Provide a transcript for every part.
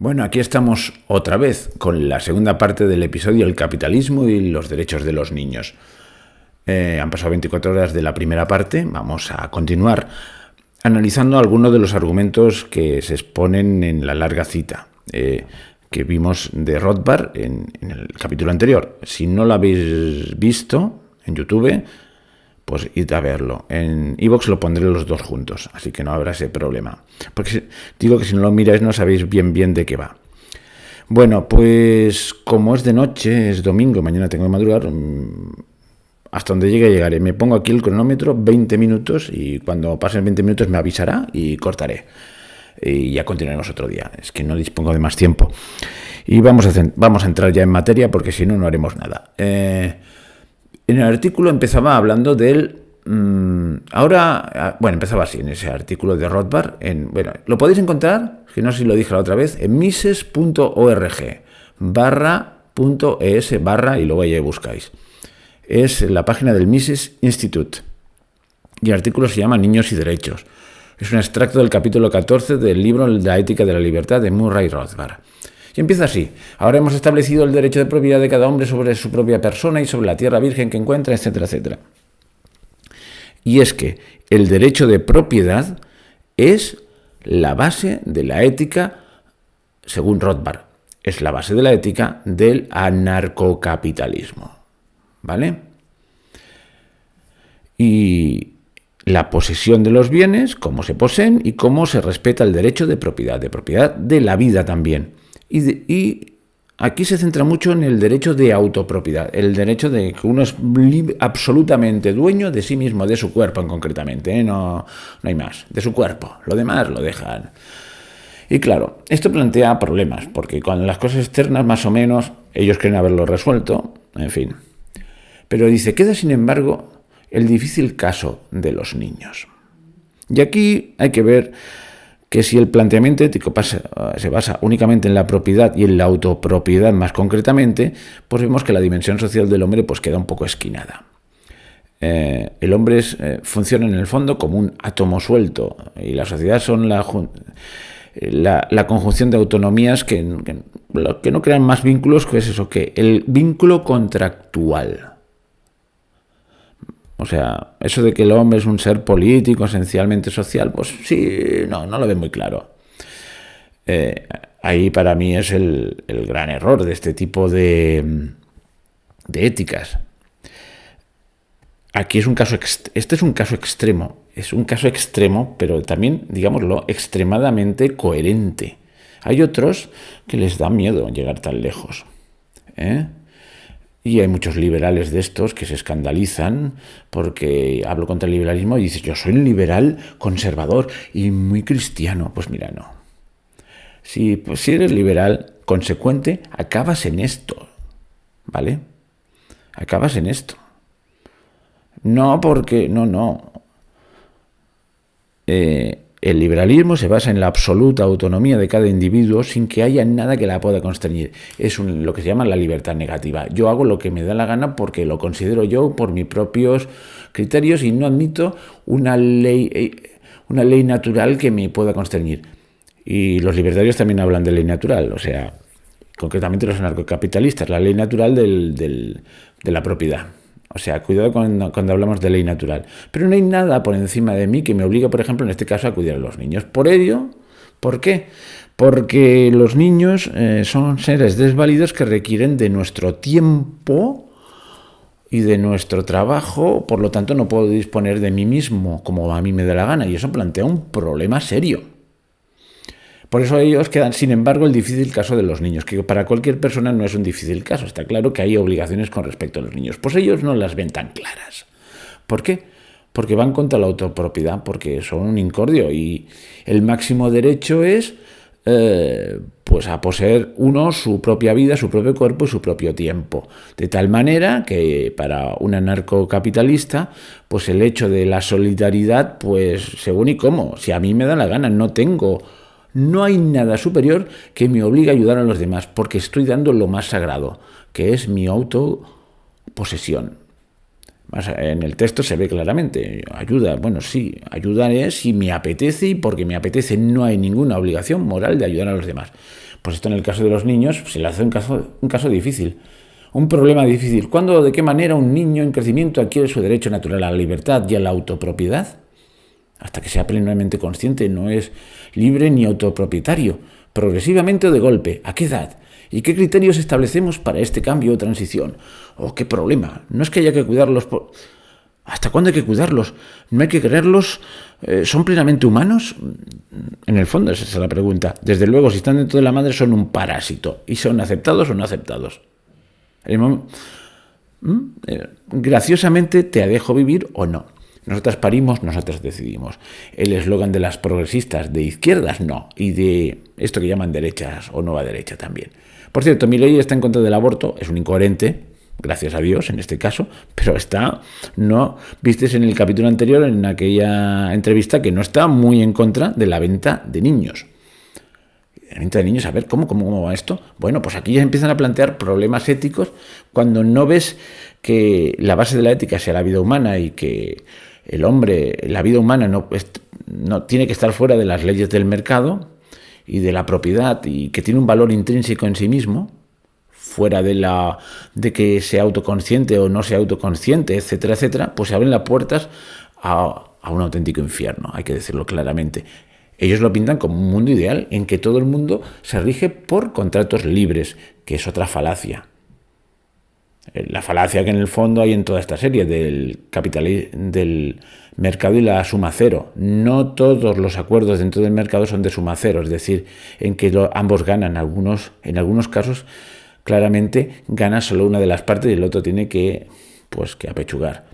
Bueno, aquí estamos otra vez con la segunda parte del episodio El capitalismo y los derechos de los niños. Han pasado 24 horas de la primera parte, vamos a continuar analizando algunos de los argumentos que se exponen en la larga cita que vimos de Rothbard en el capítulo anterior. Si no lo habéis visto en YouTube, pues id a verlo. En iVoox lo pondré los dos juntos, así que no habrá ese problema. Porque digo que si no lo miráis no sabéis bien de qué va. Bueno, pues como es de noche, es domingo, mañana tengo que madrugar, hasta donde llegaré. Me pongo aquí el cronómetro, 20 minutos, y cuando pasen 20 minutos me avisará y cortaré. Y ya continuaremos otro día. Es que no dispongo de más tiempo. Y vamos a entrar ya en materia porque si no, no haremos nada. En el artículo empezaba hablando del... empezaba así en ese artículo de Rothbard. Lo podéis encontrar, que no sé si lo dije la otra vez, en mises.org /.es/ y luego ahí buscáis. Es la página del Mises Institute. Y el artículo se llama Niños y Derechos. Es un extracto del capítulo 14 del libro La ética de la libertad de Murray Rothbard. Y empieza así. Ahora hemos establecido el derecho de propiedad de cada hombre sobre su propia persona y sobre la tierra virgen que encuentra, etcétera, etcétera. Y es que el derecho de propiedad es la base de la ética, según Rothbard, es la base de la ética del anarcocapitalismo. ¿Vale? Y la posesión de los bienes, cómo se poseen y cómo se respeta el derecho de propiedad de la vida también. Y aquí se centra mucho en el derecho de autopropiedad, el derecho de que uno es absolutamente dueño de sí mismo, de su cuerpo concretamente, no hay más, de su cuerpo, lo demás lo dejan. Y claro, esto plantea problemas, porque con las cosas externas más o menos ellos creen haberlo resuelto, en fin. Pero dice, queda sin embargo el difícil caso de los niños. Y aquí hay que ver que si el planteamiento ético se basa únicamente en la propiedad y en la autopropiedad más concretamente, pues vemos que la dimensión social del hombre pues queda un poco esquinada. El hombre funciona en el fondo como un átomo suelto y la sociedad son la conjunción de autonomías que no crean más vínculos, que es eso, que el vínculo contractual. O sea, eso de que el hombre es un ser político, esencialmente social, pues sí, no lo ve muy claro. Ahí para mí es el gran error de este tipo de éticas. Aquí este es un caso extremo, pero también, digámoslo, extremadamente coherente. Hay otros que les da miedo llegar tan lejos. Y hay muchos liberales de estos que se escandalizan porque hablo contra el liberalismo y dices, yo soy un liberal conservador y muy cristiano. Pues mira, no. Si eres liberal consecuente, acabas en esto, ¿vale? Acabas en esto. No porque, no. El liberalismo se basa en la absoluta autonomía de cada individuo sin que haya nada que la pueda constreñir. Es lo que se llama la libertad negativa. Yo hago lo que me da la gana porque lo considero yo por mis propios criterios y no admito una ley natural que me pueda constreñir. Y los libertarios también hablan de ley natural, o sea, concretamente los anarcocapitalistas, la ley natural de la propiedad. O sea, cuidado cuando hablamos de ley natural. Pero no hay nada por encima de mí que me obligue, por ejemplo, en este caso, a cuidar a los niños. Por ello, ¿por qué? Porque los niños son seres desvalidos que requieren de nuestro tiempo y de nuestro trabajo. Por lo tanto, no puedo disponer de mí mismo como a mí me da la gana. Y eso plantea un problema serio. Por eso ellos quedan, sin embargo, el difícil caso de los niños, que para cualquier persona no es un difícil caso. Está claro que hay obligaciones con respecto a los niños. Pues ellos no las ven tan claras. ¿Por qué? Porque van contra la autopropiedad, porque son un incordio y el máximo derecho es a poseer uno su propia vida, su propio cuerpo y su propio tiempo. De tal manera que para un anarcocapitalista, pues el hecho de la solidaridad, pues según y cómo, si a mí me da la gana, no hay nada superior que me obligue a ayudar a los demás, porque estoy dando lo más sagrado, que es mi autoposesión. En el texto se ve claramente, ayuda, bueno, sí, ayudar es si me apetece y porque me apetece, no hay ninguna obligación moral de ayudar a los demás. Pues esto en el caso de los niños se le hace un caso difícil, un problema difícil. ¿Cuándo, de qué manera un niño en crecimiento adquiere su derecho natural a la libertad y a la autopropiedad? Hasta que sea plenamente consciente, no es libre ni autopropietario, progresivamente o de golpe. ¿A qué edad? ¿Y qué criterios establecemos para este cambio o transición? Oh, qué problema. No es que haya que cuidarlos. ¿Hasta cuándo hay que cuidarlos? ¿No hay que quererlos? ¿Son plenamente humanos? En el fondo esa es la pregunta. Desde luego, si están dentro de la madre son un parásito. ¿Y son aceptados o no aceptados? Graciosamente te dejo vivir o no. Nosotras parimos, nosotras decidimos. El eslogan de las progresistas de izquierdas, no. Y de esto que llaman derechas o nueva derecha también. Por cierto, mi ley está en contra del aborto, es un incoherente, gracias a Dios en este caso, pero no, vistes en el capítulo anterior, en aquella entrevista, que no está muy en contra de la venta de niños. La venta de niños, a ver, ¿cómo va esto? Bueno, pues aquí ya empiezan a plantear problemas éticos cuando no ves que la base de la ética sea la vida humana y que el hombre, la vida humana no tiene que estar fuera de las leyes del mercado y de la propiedad y que tiene un valor intrínseco en sí mismo, fuera de que sea autoconsciente o no sea autoconsciente, etcétera, etcétera, pues se abren las puertas a un auténtico infierno, hay que decirlo claramente. Ellos lo pintan como un mundo ideal en que todo el mundo se rige por contratos libres, que es otra falacia. La falacia que en el fondo hay en toda esta serie del mercado y la suma cero. No todos los acuerdos dentro del mercado son de suma cero, es decir, en que ambos ganan. En algunos casos, claramente, gana solo una de las partes y el otro tiene que apechugar.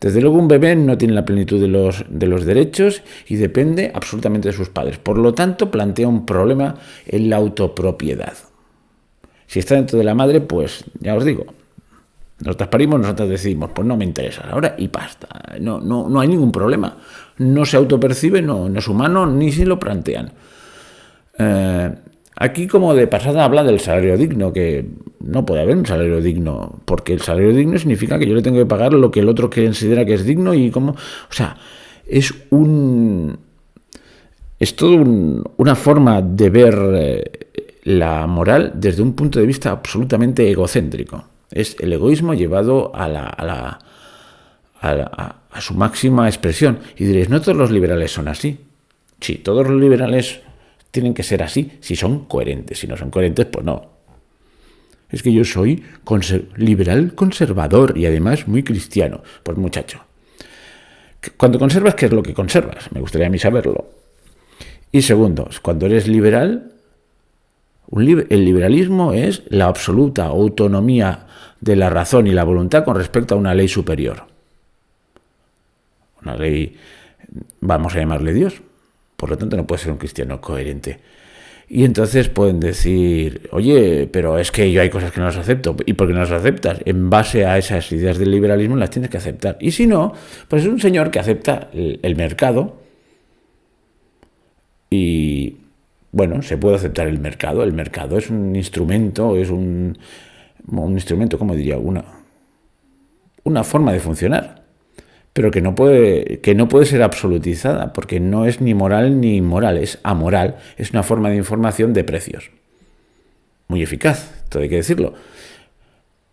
Desde luego, un bebé no tiene la plenitud de los derechos y depende absolutamente de sus padres. Por lo tanto, plantea un problema en la autopropiedad. Si está dentro de la madre, pues ya os digo, nosotras parimos, nosotras decidimos, pues no me interesa ahora y basta. No hay ningún problema. No se autopercibe, no es humano, ni se lo plantean. Aquí, como de pasada, habla del salario digno, que no puede haber un salario digno, porque el salario digno significa que yo le tengo que pagar lo que el otro considera que es digno y cómo. O sea, es todo una forma de ver la moral desde un punto de vista absolutamente egocéntrico. Es el egoísmo llevado a su máxima expresión. Y diréis, no todos los liberales son así. Sí, todos los liberales tienen que ser así, si son coherentes. Si no son coherentes, pues no. Es que yo soy liberal conservador y además muy cristiano. Pues muchacho, cuando conservas, ¿qué es lo que conservas? Me gustaría a mí saberlo. Y segundo, cuando eres liberal, el liberalismo es la absoluta autonomía de la razón y la voluntad con respecto a una ley superior. Una ley, vamos a llamarle Dios. Por lo tanto, no puede ser un cristiano coherente. Y entonces pueden decir, oye, pero es que yo hay cosas que no las acepto. ¿Y por qué no las aceptas? En base a esas ideas del liberalismo las tienes que aceptar. Y si no, pues es un señor que acepta el mercado. Y bueno, se puede aceptar el mercado. El mercado es un instrumento, instrumento, ¿cómo diría? Una forma de funcionar, pero que no puede ser absolutizada, porque no es ni moral ni inmoral, es amoral, es una forma de información de precios. Muy eficaz, todo hay que decirlo.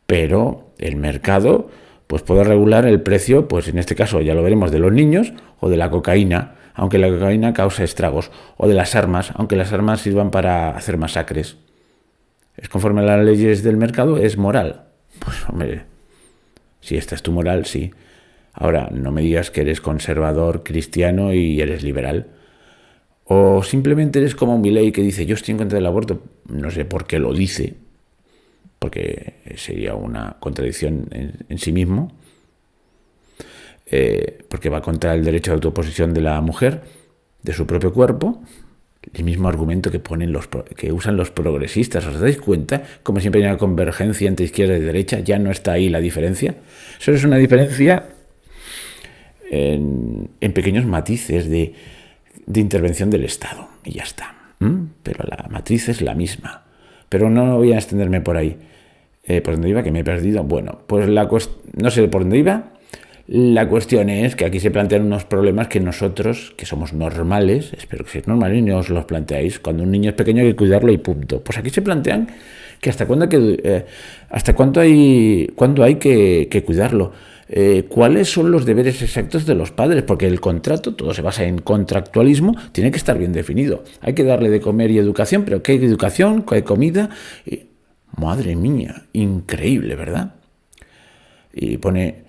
Pero el mercado pues puede regular el precio, pues en este caso ya lo veremos, de los niños o de la cocaína, aunque la cocaína causa estragos, o de las armas, aunque las armas sirvan para hacer masacres. ¿Es conforme a las leyes del mercado? ¿Es moral? Pues hombre, si esta es tu moral, sí. Ahora, no me digas que eres conservador, cristiano y eres liberal. O simplemente eres como Milei que dice, yo estoy en contra del aborto. No sé por qué lo dice, porque sería una contradicción en sí mismo. Porque va contra el derecho de autoposición de la mujer, de su propio cuerpo. El mismo argumento que usan los progresistas. ¿Os dais cuenta? Como siempre hay una convergencia entre izquierda y derecha, ya no está ahí la diferencia. Solo es una diferencia en pequeños matices de intervención del Estado. Y ya está. Pero la matriz es la misma. Pero no voy a extenderme por ahí. ¿Por dónde iba? Que me he perdido. Bueno, pues no sé por dónde iba. La cuestión es que aquí se plantean unos problemas que nosotros, que somos normales, espero que seáis normales y no os los planteáis, cuando un niño es pequeño hay que cuidarlo y punto. Pues aquí se plantean que cuándo hay que cuidarlo. ¿Cuáles son los deberes exactos de los padres? Porque el contrato, todo se basa en contractualismo, tiene que estar bien definido. Hay que darle de comer y educación, pero ¿qué educación? ¿Qué comida? Madre mía, increíble, ¿verdad? Y pone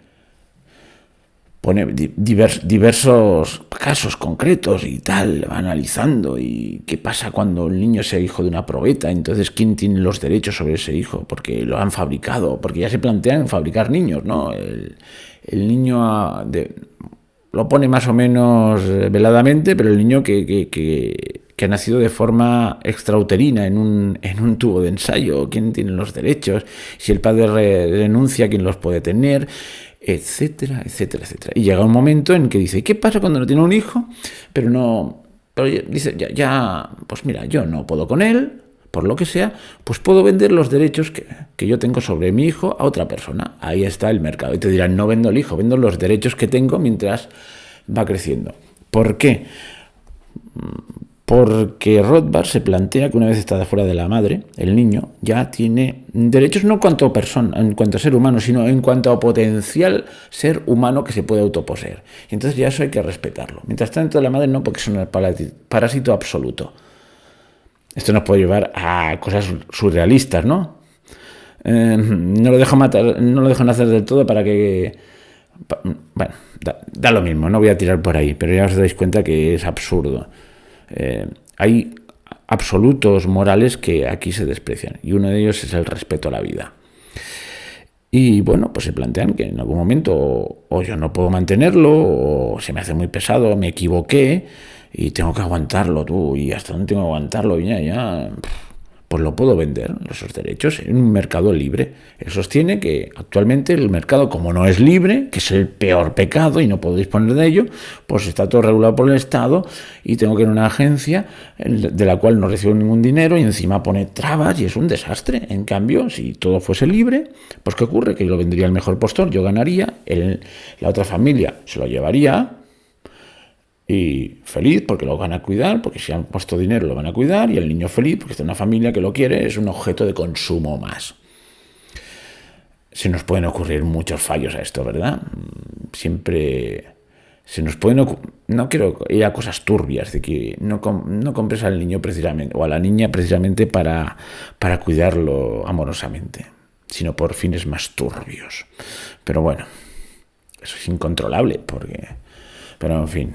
diversos casos concretos y tal, va analizando y qué pasa cuando el niño sea hijo de una probeta, entonces quién tiene los derechos sobre ese hijo, porque lo han fabricado, porque ya se plantean fabricar niños, ¿no? El niño lo pone más o menos veladamente, pero el niño que ha nacido de forma extrauterina en un tubo de ensayo, quién tiene los derechos, si el padre renuncia, quién los puede tener, etcétera, etcétera, etcétera. Y llega un momento en que dice, ¿qué pasa cuando no tiene un hijo? Pero dice, pues mira, yo no puedo con él, por lo que sea, pues puedo vender los derechos que yo tengo sobre mi hijo a otra persona. Ahí está el mercado. Y te dirán, no vendo el hijo, vendo los derechos que tengo mientras va creciendo. ¿Por qué? Porque Rothbard se plantea que una vez está fuera de la madre, el niño ya tiene derechos no en cuanto a persona, en cuanto a ser humano, sino en cuanto a potencial ser humano que se puede autoposeer. Y entonces ya eso hay que respetarlo. Mientras está dentro de la madre no, porque es un parásito absoluto. Esto nos puede llevar a cosas surrealistas, ¿no? No lo dejo matar, no lo dejo nacer del todo para que... Bueno, da lo mismo, no voy a tirar por ahí, pero ya os dais cuenta que es absurdo. Hay absolutos morales que aquí se desprecian y uno de ellos es el respeto a la vida. Y bueno, pues se plantean que en algún momento o yo no puedo mantenerlo o se me hace muy pesado, me equivoqué y tengo que aguantarlo tú y hasta dónde tengo que aguantarlo y ya pues lo puedo vender, esos derechos, en un mercado libre. Él sostiene que actualmente el mercado, como no es libre, que es el peor pecado y no puedo disponer de ello, pues está todo regulado por el Estado y tengo que ir a una agencia de la cual no recibo ningún dinero y encima pone trabas y es un desastre. En cambio, si todo fuese libre, pues ¿qué ocurre? Que yo lo vendría al mejor postor, yo ganaría, la otra familia se lo llevaría, y feliz porque lo van a cuidar, porque si han puesto dinero lo van a cuidar, y el niño feliz porque está en una familia que lo quiere, es un objeto de consumo más. Se nos pueden ocurrir muchos fallos a esto, ¿verdad? Siempre se nos pueden no quiero ir a cosas turbias, de que no compres al niño precisamente, o a la niña precisamente para cuidarlo amorosamente, sino por fines más turbios. Pero bueno, eso es incontrolable, pero en fin...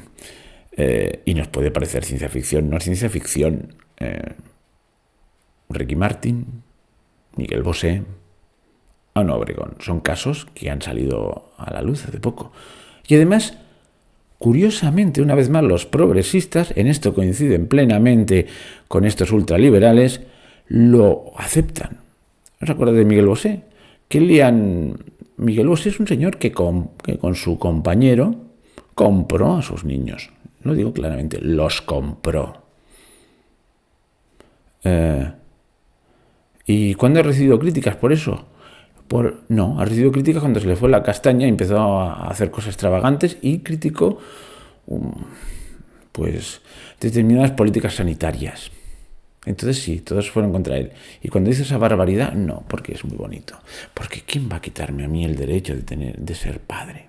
y nos puede parecer ciencia ficción. No es ciencia ficción. Ricky Martin, Miguel Bosé, Ana Obregón. Son casos que han salido a la luz hace poco. Y además, curiosamente, una vez más, los progresistas, en esto coinciden plenamente con estos ultraliberales, lo aceptan. ¿Os acordáis de Miguel Bosé? Miguel Bosé es un señor que con su compañero compró a sus niños. Lo digo claramente, los compró. ¿Y cuándo ha recibido críticas por eso? No, ha recibido críticas cuando se le fue la castaña y empezó a hacer cosas extravagantes y criticó pues determinadas políticas sanitarias. Entonces sí, todos fueron contra él. Y cuando dice esa barbaridad, no, porque es muy bonito. Porque ¿quién va a quitarme a mí el derecho de ser padre?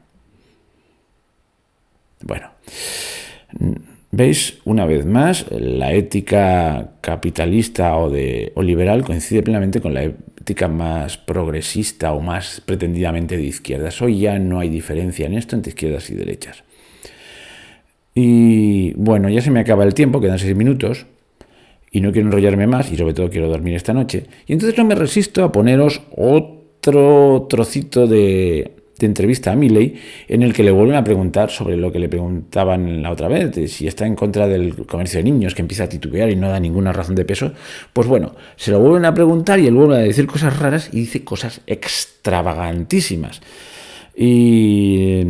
Bueno... ¿Veis? Una vez más, la ética capitalista o liberal coincide plenamente con la ética más progresista o más pretendidamente de izquierdas. Hoy ya no hay diferencia en esto entre izquierdas y derechas. Y bueno, ya se me acaba el tiempo, quedan 6 minutos y no quiero enrollarme más y sobre todo quiero dormir esta noche. Y entonces no me resisto a poneros otro trocito de entrevista a Milei, en el que le vuelven a preguntar sobre lo que le preguntaban la otra vez, de si está en contra del comercio de niños, que empieza a titubear y no da ninguna razón de peso. Pues bueno, se lo vuelven a preguntar y él vuelve a decir cosas raras y dice cosas extravagantísimas. Y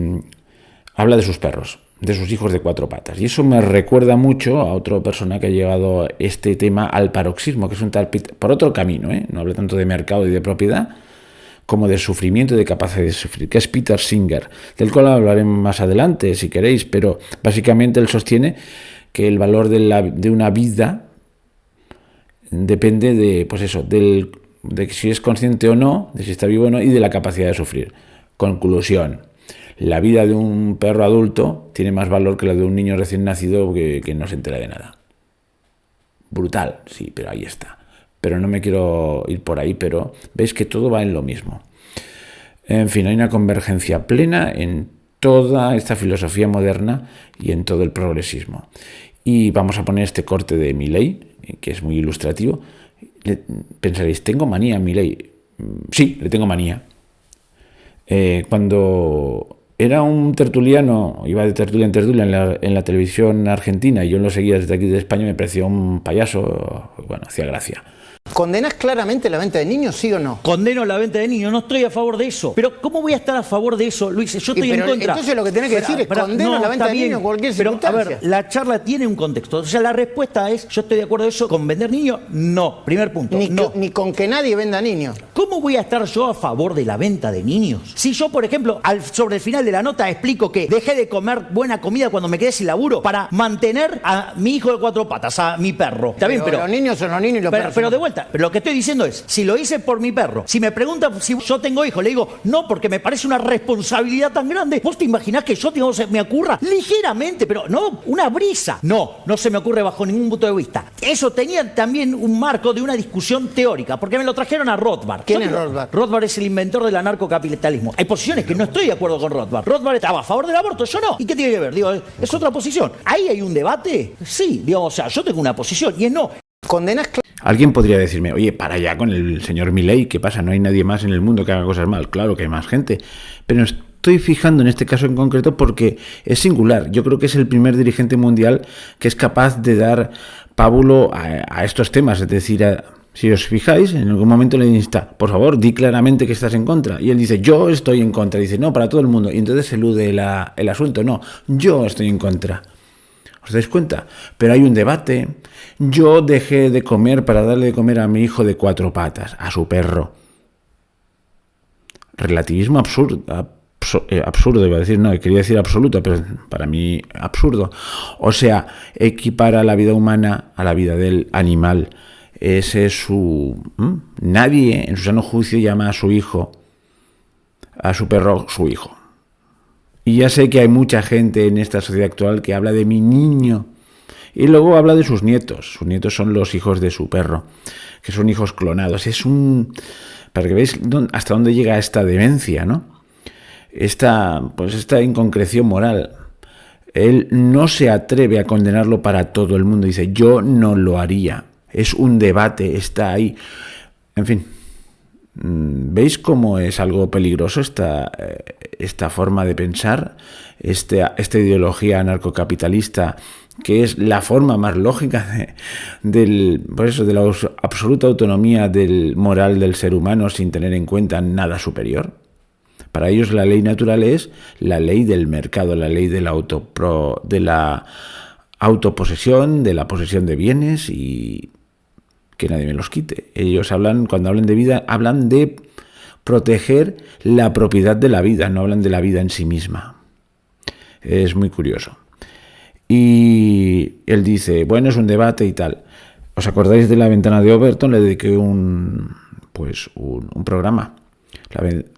habla de sus perros, de sus hijos de 4 patas. Y eso me recuerda mucho a otra persona que ha llegado este tema al paroxismo, que es un tal por otro camino, no habla tanto de mercado y de propiedad, como de sufrimiento y de capacidad de sufrir, que es Peter Singer, del cual hablaremos más adelante si queréis, pero básicamente él sostiene que el valor de una vida depende de, pues eso, de si es consciente o no, de si está vivo o no, y de la capacidad de sufrir. Conclusión: la vida de un perro adulto tiene más valor que la de un niño recién nacido que no se entera de nada. Brutal, sí, pero ahí está. Pero no me quiero ir por ahí, pero veis que todo va en lo mismo. En fin, hay una convergencia plena en toda esta filosofía moderna y en todo el progresismo. Y vamos a poner este corte de Milei, que es muy ilustrativo. Pensaréis, ¿tengo manía a Milei? Sí, le tengo manía. Cuando era un tertuliano, iba de tertulia en tertulia en la televisión argentina, y yo lo seguía desde aquí de España, me parecía un payaso, bueno, hacía gracia. ¿Condenás claramente la venta de niños, sí o no? Condeno la venta de niños, no estoy a favor de eso. Pero ¿cómo voy a estar a favor de eso, Luis? Yo estoy en contra. Entonces lo que tenés que decir es condeno la venta de niños en cualquier circunstancia. Pero, a ver, la charla tiene un contexto. O sea, la respuesta es, ¿yo estoy de acuerdo de eso? ¿Con vender niños? No. Primer punto, ni con que nadie venda niños. ¿Cómo voy a estar yo a favor de la venta de niños? Si yo, por ejemplo, sobre el final de la nota explico que dejé de comer buena comida cuando me quedé sin laburo para mantener a mi hijo de 4 patas, a mi perro. ¿Está bien? Pero los niños son los niños y los perros. Pero de vuelta, pero lo que estoy diciendo es, si lo hice por mi perro, si me preguntan si yo tengo hijos, le digo, no, porque me parece una responsabilidad tan grande. ¿Vos te imaginás que yo me ocurra ligeramente, pero no, una brisa? No se me ocurre bajo ningún punto de vista. Eso tenía también un marco de una discusión teórica, porque me lo trajeron a Rothbard. ¿Quién es Rothbard? Rothbard es el inventor del anarcocapitalismo. Hay posiciones que no estoy de acuerdo con Rothbard. Rothbard estaba a favor del aborto, yo no. ¿Y qué tiene que ver? Digo, es otra posición. ¿Ahí hay un debate? Sí, digamos, o sea, yo tengo una posición y es no. ¿Condenas? Alguien podría decirme, oye, para allá con el señor Milei, ¿qué pasa? ¿No hay nadie más en el mundo que haga cosas mal? Claro que hay más gente, pero estoy fijando en este caso en concreto porque es singular. Yo creo que es el primer dirigente mundial que es capaz de dar pábulo a estos temas, es decir, si os fijáis, en algún momento le insta, por favor, di claramente que estás en contra. Y él dice, yo estoy en contra. Y dice, no, para todo el mundo. Y entonces elude el asunto. No, yo estoy en contra. ¿Os dais cuenta? Pero hay un debate. Yo dejé de comer para darle de comer a mi hijo de 4 patas, a su perro. Relativismo absurdo, iba a decir, no, quería decir absoluto, pero para mí absurdo. O sea, equipara la vida humana a la vida del animal. Ese es su... Nadie en su sano juicio llama a su hijo, a su perro, su hijo. Y ya sé que hay mucha gente en esta sociedad actual que habla de mi niño y luego habla de sus nietos. Sus nietos son los hijos de su perro, que son hijos clonados. Es para que veáis hasta dónde llega esta demencia, ¿no? Esta inconcreción moral. Él no se atreve a condenarlo para todo el mundo. Dice, yo no lo haría. Es un debate, está ahí. En fin. ¿Veis cómo es algo peligroso esta forma de pensar? Esta ideología anarcocapitalista, que es la forma más lógica de la absoluta autonomía moral del ser humano sin tener en cuenta nada superior. Para ellos la ley natural es la ley del mercado, la ley de la autoposesión, de la posesión de bienes y que nadie me los quite. Ellos cuando hablan de vida, hablan de proteger la propiedad de la vida, no hablan de la vida en sí misma. Es muy curioso. Y él dice, bueno, es un debate y tal. ¿Os acordáis de La Ventana de Overton? Le dediqué un programa.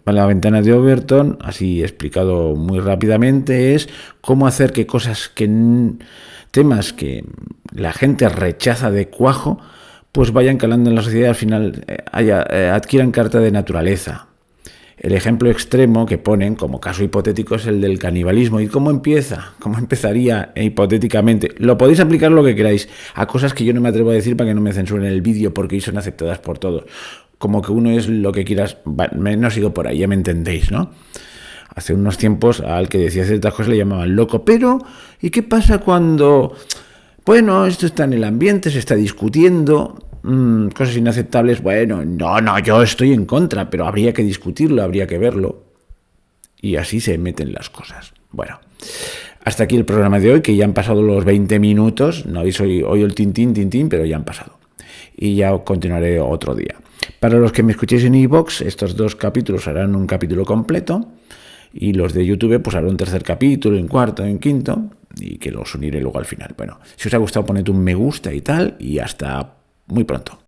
La Ventana de Overton, así explicado muy rápidamente, es cómo hacer que temas que la gente rechaza de cuajo, pues vayan calando en la sociedad y al final adquieran carta de naturaleza. El ejemplo extremo que ponen como caso hipotético es el del canibalismo. ¿Y cómo empieza? ¿Cómo empezaría hipotéticamente? Lo podéis aplicar lo que queráis a cosas que yo no me atrevo a decir para que no me censuren el vídeo porque hoy son aceptadas por todos. Como que uno es lo que quieras. No sigo por ahí, ya me entendéis, ¿no? Hace unos tiempos al que decía ciertas cosas le llamaban loco. Pero, ¿y qué pasa cuando... Bueno, esto está en el ambiente, se está discutiendo, cosas inaceptables? Bueno, no, yo estoy en contra, pero habría que discutirlo, habría que verlo. Y así se meten las cosas. Bueno, hasta aquí el programa de hoy, que ya han pasado los 20 minutos. No habéis oído el tintín, pero ya han pasado. y ya continuaré otro día. Para los que me escuchéis en iVoox, estos 2 capítulos harán un capítulo completo y los de YouTube pues harán un tercer capítulo, un cuarto, un quinto y que los uniré luego al final. Bueno, si os ha gustado poned un me gusta y tal y hasta muy pronto.